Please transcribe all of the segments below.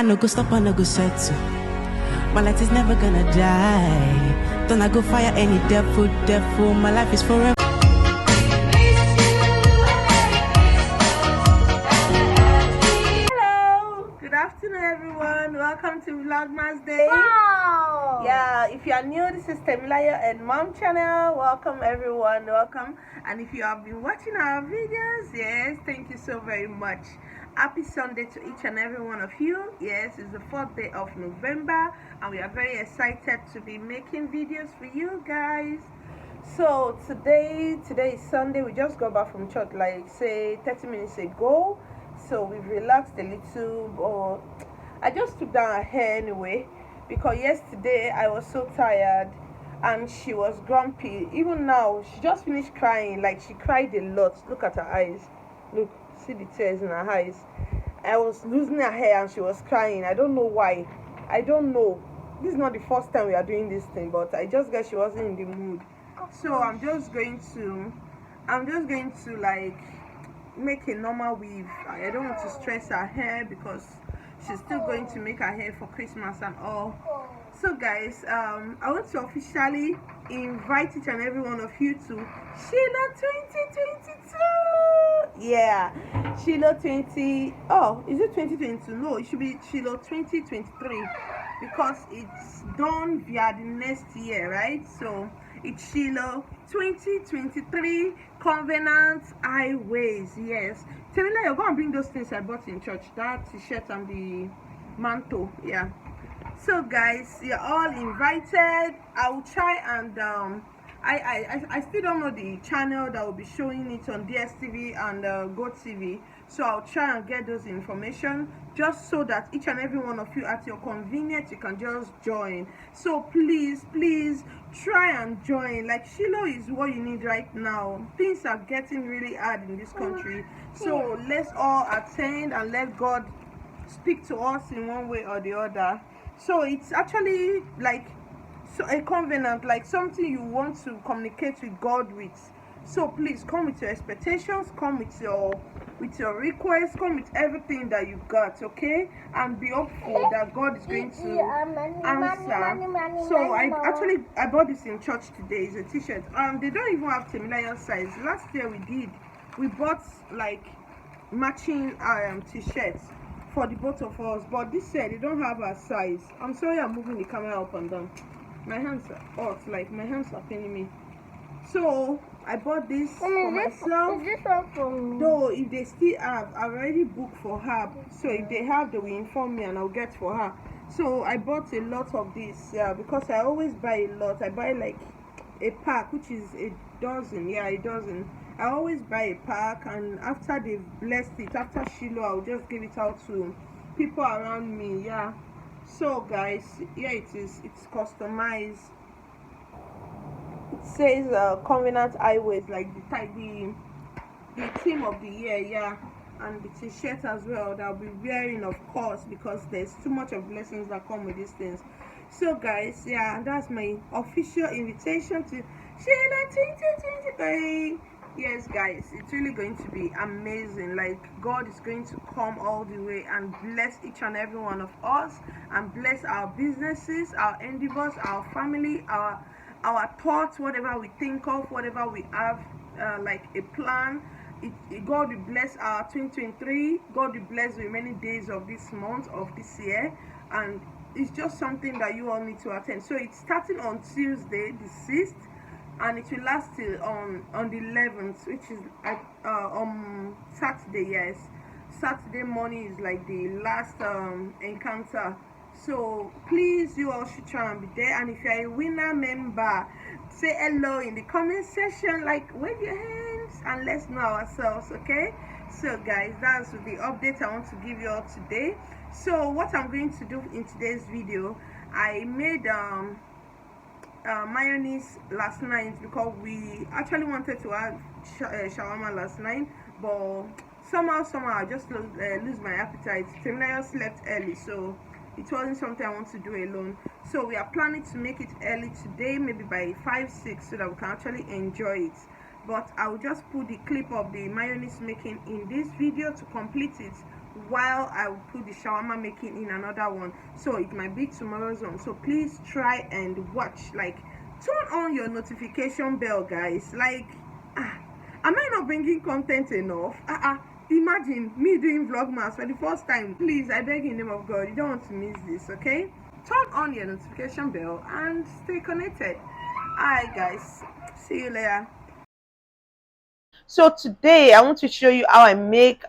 I no go stop, I no go settle. My light is never gonna die. Don't I go fire any devil, devil. My life is forever. Hello, good afternoon everyone. Welcome to Vlogmas Day. Wow. Yeah, if you are new, this is Temilayo and Mom channel. Welcome everyone, welcome. And if you have been watching our videos, yes, thank you so very much. Happy Sunday to each and every one of you. Yes, it's the 4th day of November and we are very excited to be making videos for you guys. So today is Sunday. We just got back from church like say 30 minutes ago, so we've relaxed a little, but I just took down her hair anyway because yesterday I was so tired and she was grumpy. Even now she just finished crying, like she cried a lot. Look at her eyes, look, see the tears in her eyes. I was losing her hair and she was crying. I don't know why. I don't know. This is not the first time we are doing this thing, but I just guess she wasn't in the mood. So I'm just going to like make a normal weave. I don't want to stress her hair because she's still going to make her hair for Christmas and all. So guys, I want to officially invite each and every one of you to Shiloh 2022. Yeah, Shiloh 20. Oh, is it 2022? No, it should be Shiloh 2023 because it's done via the next year, right? So it's Shiloh 2023 Covenant Highways. Yes, Temila, you're gonna bring those things I bought in church, that t-shirt and the mantle. Yeah. So guys, you're all invited. I will try and I still don't know the channel that will be showing it on DSTV and GoTV, so I'll try and get those information just so that each and every one of you at your convenience you can just join. So please try and join. Like Shiloh is what you need right now. Things are getting really hard in this country, so let's all attend and let God speak to us in one way or the other. So it's actually like a covenant, like something you want to communicate with God with. So please come with your expectations, come with your requests, come with everything that you got, okay? And be hopeful that God is going to answer. So I bought this in church today. It's a t-shirt. They don't even have Temilayo size. Last year we bought like matching t-shirts for the both of us, but this year they don't have our size. I'm sorry I'm moving the camera up and down. My hands are hot, like my hands are paining me. So I bought this for myself. Is this one for me? Though if they still have, I've already booked for her. So if they have, they will inform me and I'll get for her. So I bought a lot of this, yeah, because I always buy a lot. I buy like a pack, which is a dozen. Yeah, a dozen. I always buy a pack, and after they've blessed it, after Shiloh, I'll just give it out to people around me. Yeah. So guys, yeah, it is. It's customized. It says Covenant Highways, like the theme of the year. Yeah, and the t-shirt as well that I'll be wearing, of course, because there's too much of blessings that come with these things. So guys, yeah, that's my official invitation to Shiloh 2023. Yes guys, it's really going to be amazing. Like God is going to come all the way and bless each and every one of us and bless our businesses, our endeavors, our family, our thoughts, whatever we think of, whatever we have like a plan. God will bless our 2023. God will bless the remaining days of this month, of this year, and it's just something that you all need to attend. So it's starting on Tuesday the 6th and it will last till on the 11th, which is on Saturday. Yes, Saturday morning is like the last encounter. So please, you all should try and be there. And if you're a winner member, say hello in the comment section, like wave your hands and let's know ourselves, okay? So guys, that's the update I want to give you all today. So what I'm going to do in today's video, I made mayonnaise last night because we actually wanted to have shawarma last night, but somehow I just lose my appetite. Temilayo slept early, so it wasn't something I want to do alone. So we are planning to make it early today, maybe by 5-6, so that we can actually enjoy it. But I will just put the clip of the mayonnaise making in this video to complete it while I will put the shawarma making in another one, so it might be tomorrow's one. So please try and watch. Like, turn on your notification bell, guys. Like, am I not bringing content enough? Imagine me doing Vlogmas for the first time. Please, I beg in the name of God, you don't want to miss this, okay? Turn on your notification bell and stay connected. Alright, guys, see you later. So today I want to show you how I make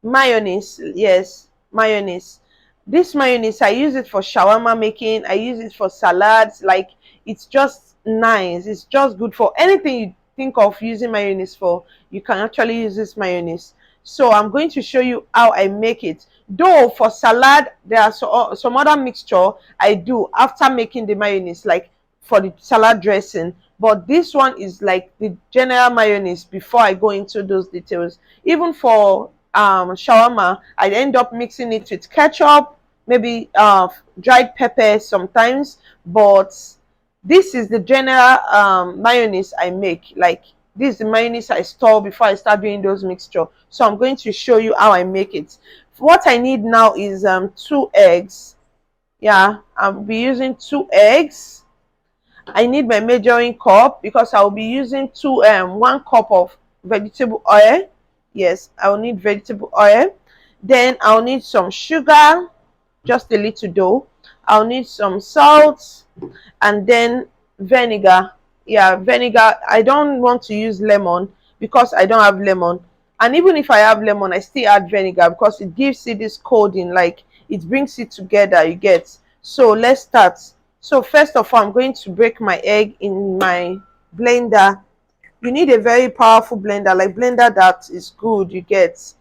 mayonnaise. Yes, mayonnaise. This mayonnaise, I use it for shawarma making, I use it for salads. Like, it's just nice, it's just good for anything you think of using mayonnaise for. You can actually use this mayonnaise. So I'm going to show you how I make it. Though for salad there are some other mixture I do after making the mayonnaise, like for the salad dressing, but this one is like the general mayonnaise before I go into those details. Even for shawarma, I end up mixing it with ketchup, maybe dried pepper sometimes, but this is the general mayonnaise I make. Like, this is the mayonnaise I store before I start doing those mixture. So I'm going to show you how I make it. What I need now is 2 eggs. Yeah, I'll be using 2 eggs. I need my measuring cup because I'll be using 1 cup of vegetable oil. Yes, I'll need vegetable oil. Then I'll need some sugar, just a little dough. I'll need some salt, and then vinegar. Yeah, vinegar. I don't want to use lemon because I don't have lemon. And even if I have lemon, I still add vinegar because it gives it this coating, like it brings it together, you get. So let's start. So first of all, I'm going to break my egg in my blender. You need a very powerful blender, like blender that is good, you get.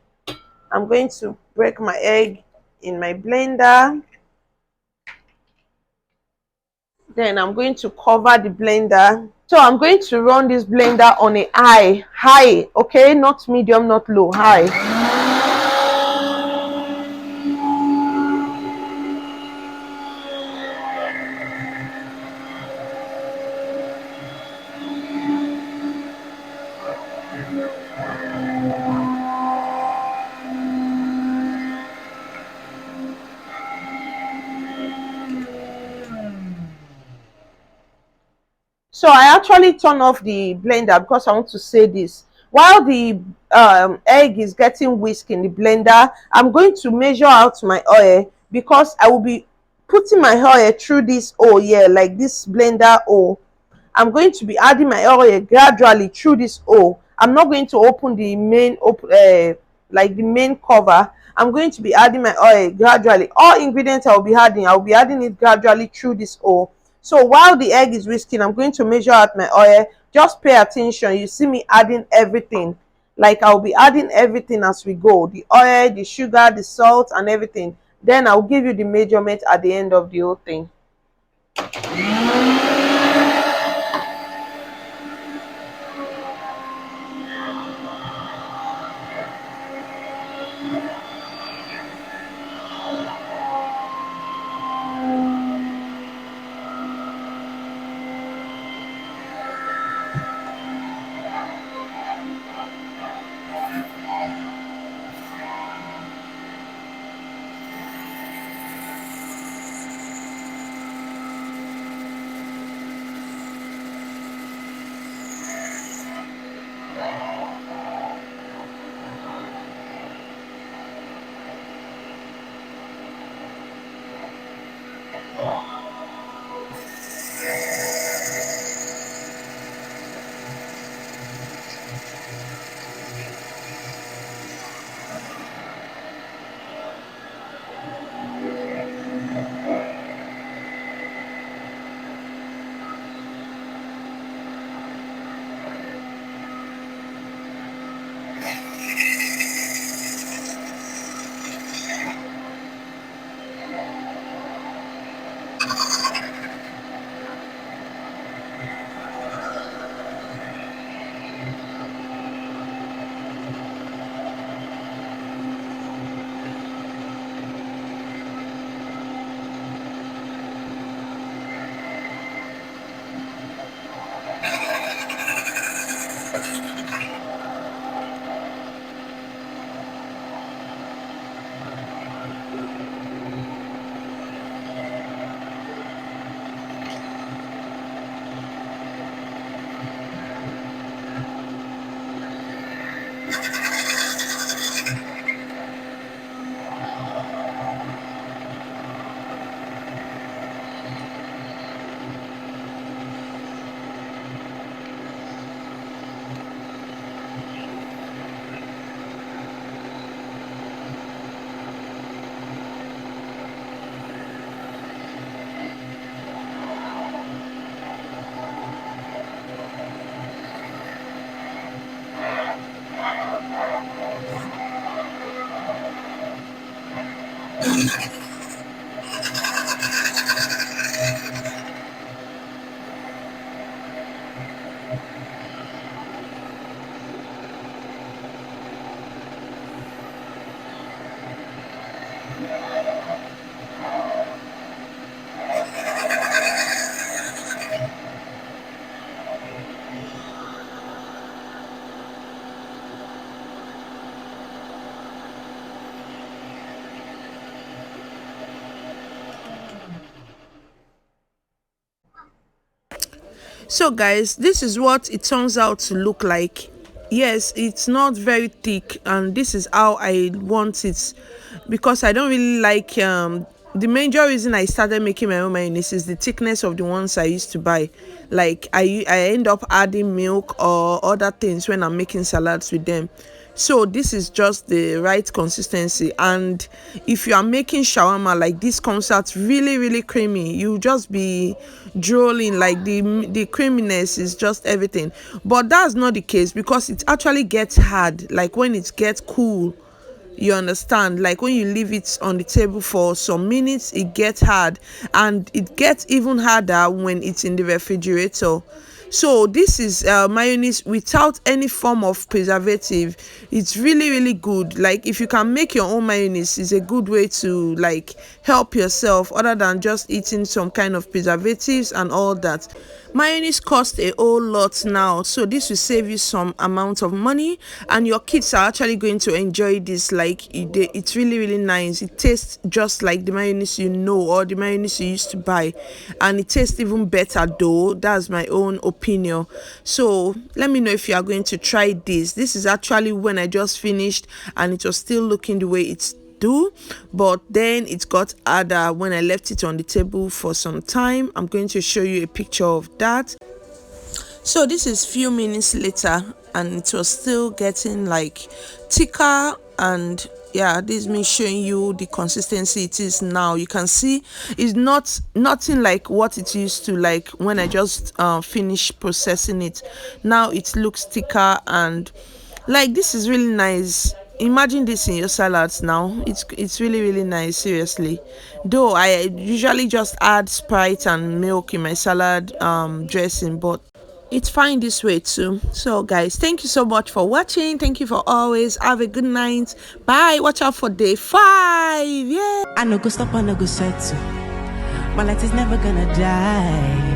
I'm going to break my egg in my blender. Then I'm going to cover the blender. So I'm going to run this blender on a high, okay, not medium, not low, high. So I actually turn off the blender because I want to say this. While the egg is getting whisked in the blender, I'm going to measure out my oil because I will be putting my oil through this hole here, like this blender hole. I'm going to be adding my oil gradually through this hole. I'm not going to open the main like the main cover. I'm going to be adding my oil gradually. All ingredients I'll be adding it gradually through this hole. So while the egg is whisking, I'm going to measure out my oil. Just pay attention. You see me adding everything. Like, I'll be adding everything as we go. The oil, the sugar, the salt, and everything. Then I'll give you the measurement at the end of the whole thing. So guys, this is what it turns out to look like. Yes, it's not very thick, and this is how I want it, because I don't really like the major reason I started making my own mayonnaise is the thickness of the ones I used to buy. Like I end up adding milk or other things when I'm making salads with them. So this is just the right consistency, and if you are making shawarma, like, this comes out really creamy. You just be drooling, like the creaminess is just everything. But that's not the case, because it actually gets hard like when it gets cool. You understand? Like when you leave it on the table for some minutes, it gets hard, and it gets even harder when it's in the refrigerator. So this is mayonnaise without any form of preservative. It's really good. Like, if you can make your own mayonnaise, it's a good way to, like, help yourself, other than just eating some kind of preservatives and all that. Mayonnaise costs a whole lot now, so this will save you some amount of money, and your kids are actually going to enjoy this. Like, it's really nice. It tastes just like the mayonnaise you know, or the mayonnaise you used to buy, and it tastes even better, though. That's my own opinion. So let me know if you are going to try this. This is actually when I just finished, and it was still looking the way it's do, but then it got harder when I left it on the table for some time. I'm going to show you a picture of that. So this is few minutes later, and it was still getting like thicker, and yeah, this is me showing you the consistency it is now. You can see it's nothing like what it used to, like when I just finished processing it. Now it looks thicker, and like, this is really nice. Imagine this in your salads now. It's really nice, seriously. Though I usually just add Sprite and milk in my salad dressing, but it's fine this way too. So guys, thank you so much for watching. Thank you for always. Have a good night. Bye. Watch out for day 5. Yeah. I no go stop, I no go settle. My light is never gonna die.